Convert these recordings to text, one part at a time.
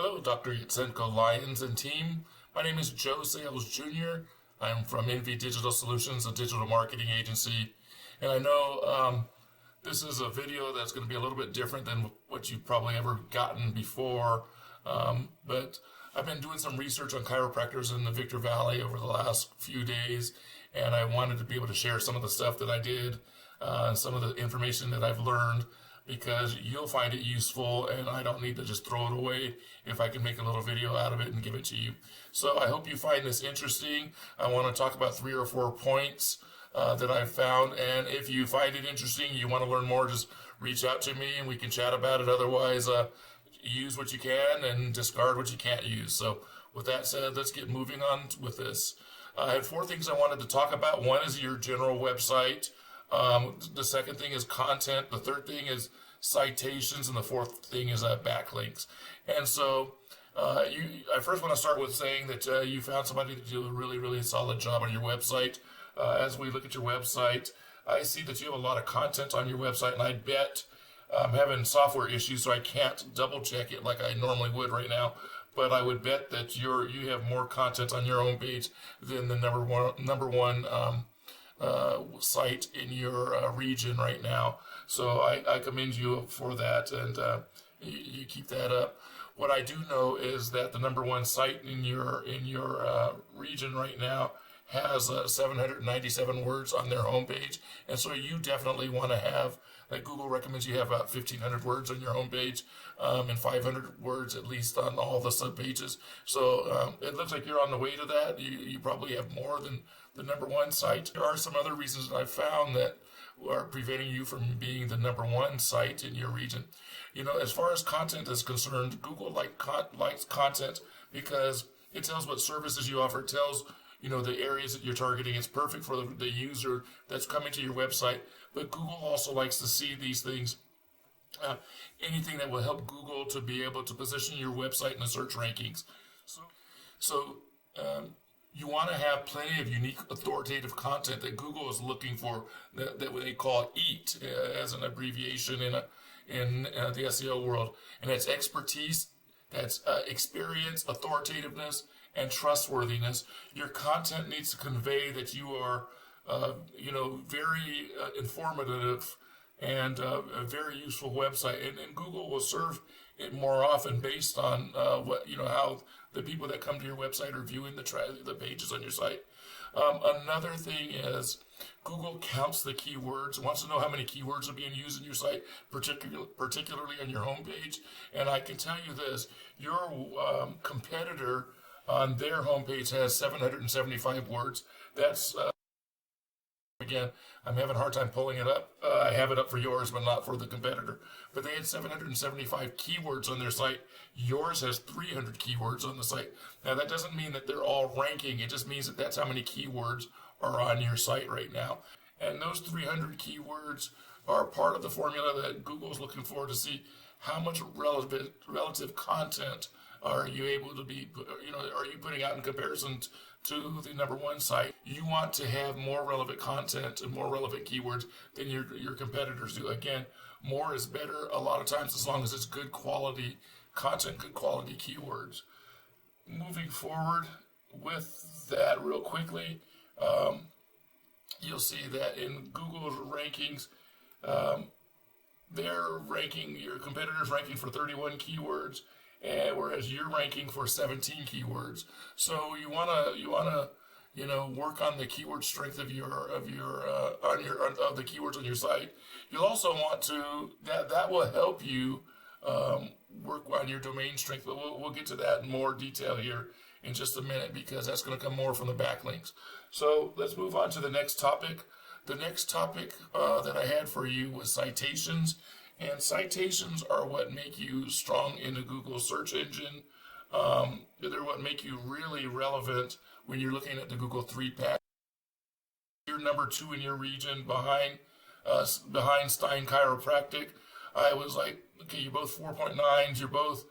Hello, Dr. Yatsenko-Lyons and team. My name is Joe Sayles Jr. I'm from NV Digital Solutions, a digital marketing agency. And I know this is a video that's going to be a little bit different than what you've probably ever gotten before. But I've been doing some research on chiropractors in the Victor Valley over the last few days, and I wanted to be able to share some of the stuff that I did, some of the information that I've learned, because you'll find it useful and I don't need to just throw it away if I can make a little video out of it and give it to you. So I hope you find this interesting. I want to talk about 3 or 4 points that I've found, and if you find it interesting, you want to learn more, just reach out to me and we can chat about it. Otherwise, use what you can and discard what you can't use. So with that said, let's get moving on with this. I had 4 things I wanted to talk about. One is your general website. The second thing is content. The third thing is citations, and the fourth thing is backlinks. And so I first want to start with saying that you found somebody to do a really, really solid job on your website. As we look at your website, I see that you have a lot of content on your website, and I bet I'm having software issues, so I can't double check it like I normally would right now. But I would bet that you have more content on your own page than the number one site in your region right now. So I commend you for that, and you keep that up. What I do know is that the number one site in your region right now has 797 words on their homepage, and so you definitely want to have, like Google recommends you have about 1,500 words on your homepage, and 500 words at least on all the subpages. So it looks like you're on the way to that. You probably have more than the number one site. There are some other reasons that I've found that are preventing you from being the number one site in your region. You know, as far as content is concerned, Google likes content because it tells what services you offer. It tells the areas that you're targeting. It's perfect for the user that's coming to your website. But Google also likes to see these things, anything that will help Google to be able to position your website in the search rankings. So you want to have plenty of unique authoritative content that Google is looking for, that they call EAT as an abbreviation in the SEO world. And that's expertise, that's experience, authoritativeness, and trustworthiness. Your content needs to convey that you are, very informative and a very useful website. And Google will serve it more often based on how the people that come to your website are viewing the pages on your site. Another thing is Google counts the keywords, wants to know how many keywords are being used in your site, particularly on your homepage. And I can tell you this, your competitor on their homepage has 775 words. That's, again, I'm having a hard time pulling it up. I have it up for yours, but not for the competitor. But they had 775 keywords on their site. Yours has 300 keywords on the site. Now, that doesn't mean that they're all ranking. It just means that that's how many keywords are on your site right now. And those 300 keywords are part of the formula that Google's looking for to see how much relative content are you able to be, are you putting out in comparison to the number one site? You want to have more relevant content and more relevant keywords than your competitors do. Again, more is better a lot of times as long as it's good quality content, good quality keywords. Moving forward with that real quickly, you'll see that in Google's rankings, your competitors ranking for 31 keywords, whereas you're ranking for 17 keywords. So you wanna work on the keyword strength of the keywords on your site. You'll also want to that will help you work on your domain strength. But we'll get to that in more detail here in just a minute, because that's going to come more from the backlinks. So let's move on to the next topic. The next topic that I had for you was citations. And citations are what make you strong in the Google search engine. They're what make you really relevant when you're looking at the Google 3-pack. You're number 2 in your region behind Stein Chiropractic. I was like, okay, you're both 4.9s. You're both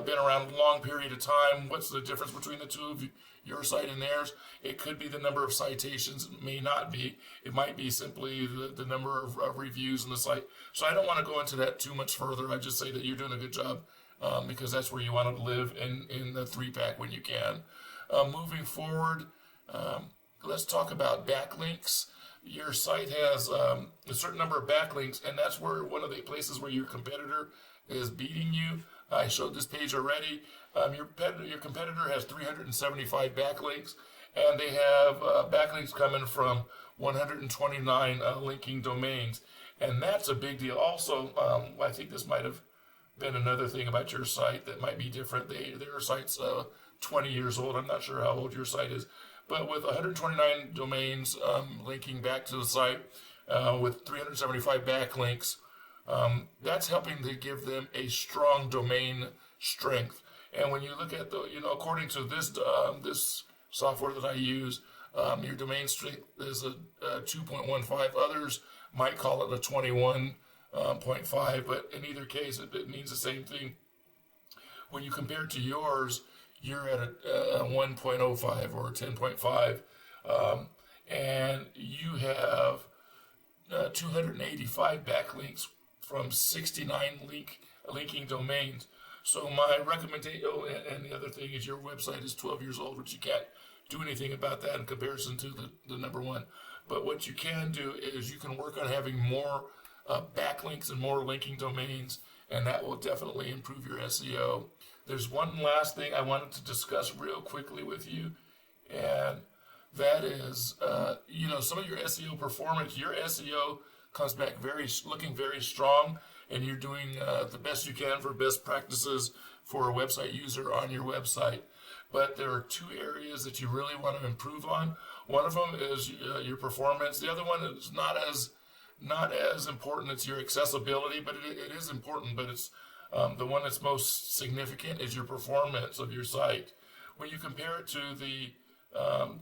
been around a long period of time. What's the difference between the two of you, your site and theirs? It could be the number of citations. It may not be. It might be simply the number of reviews on the site. So I don't want to go into that too much further. I just say that you're doing a good job because that's where you want to live in the 3-pack when you can. Moving forward, let's talk about backlinks. Your site has a certain number of backlinks, and that's where one of the places where your competitor is beating you. I showed this page already. Your competitor has 375 backlinks, and they have backlinks coming from 129 linking domains, and that's a big deal. Also, I think this might have been another thing about your site that might be different. Their site's 20 years old. I'm not sure how old your site is, but with 129 domains linking back to the site with 375 backlinks, that's helping to give them a strong domain strength. And when you look at according to this software that I use, your domain strength is a 2.15. Others might call it a 21.5, but in either case, it means the same thing. When you compare it to yours, you're at a 1.05 or a 10.5, and you have 285 backlinks from 69 linking domains. So my recommendation, and the other thing is your website is 12 years old, which you can't do anything about that in comparison to the number one. But what you can do is you can work on having more backlinks and more linking domains, and that will definitely improve your SEO. There's one last thing I wanted to discuss real quickly with you, and that is, some of your SEO performance. Your SEO comes back looking very strong, and you're doing the best you can for best practices for a website user on your website. But there are two areas that you really want to improve on. One of them is your performance. The other one is not as important. It's your accessibility, but it is important. But it's the one that's most significant is your performance of your site. When you compare it to the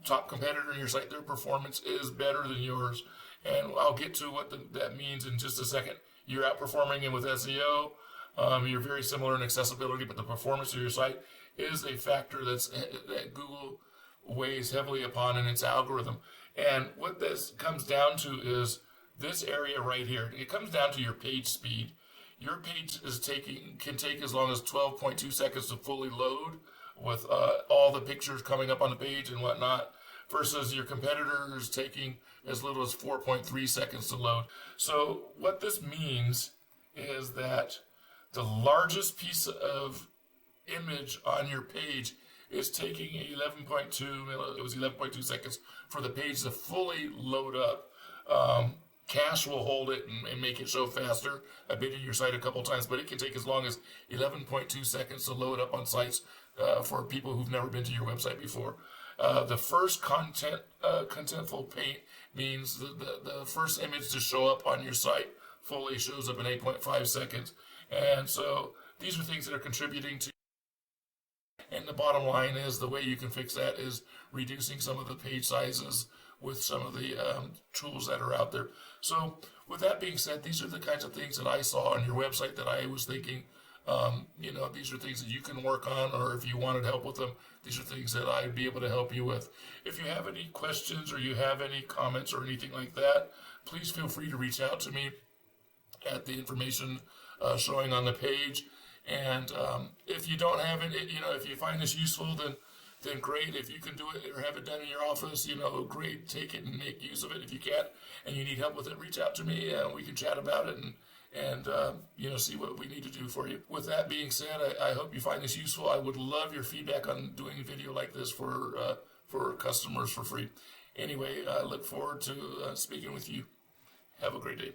top competitor in your site, their performance is better than yours. And I'll get to what that means in just a second. You're outperforming them with SEO. You're very similar in accessibility, but the performance of your site is a factor that Google weighs heavily upon in its algorithm. And what this comes down to is this area right here. It comes down to your page speed. Your page can take as long as 12.2 seconds to fully load with all the pictures coming up on the page and whatnot, versus your competitor is taking as little as 4.3 seconds to load. So what this means is that the largest piece of image on your page is taking 11.2 seconds for the page to fully load up. Cache will hold it and make it show faster. I've been in your site a couple times, but it can take as long as 11.2 seconds to load up on sites for people who've never been to your website before. The first contentful paint means the first image to show up on your site fully shows up in 8.5 seconds. And so these are things that are contributing to. And the bottom line is the way you can fix that is reducing some of the page sizes with some of the tools that are out there. So with that being said, these are the kinds of things that I saw on your website that I was thinking, these are things that you can work on, or if you wanted help with them, these are things that I'd be able to help you with. If you have any questions or you have any comments or anything like that, please feel free to reach out to me at the information showing on the page. And if you don't have it, if you find this useful, then great. If you can do it or have it done in your office, great. Take it and make use of it. If you can't and you need help with it, reach out to me and we can chat about it and see what we need to do for you. With that being said, I hope you find this useful. I would love your feedback on doing a video like this for customers for free. Anyway, I look forward to speaking with you. Have a great day.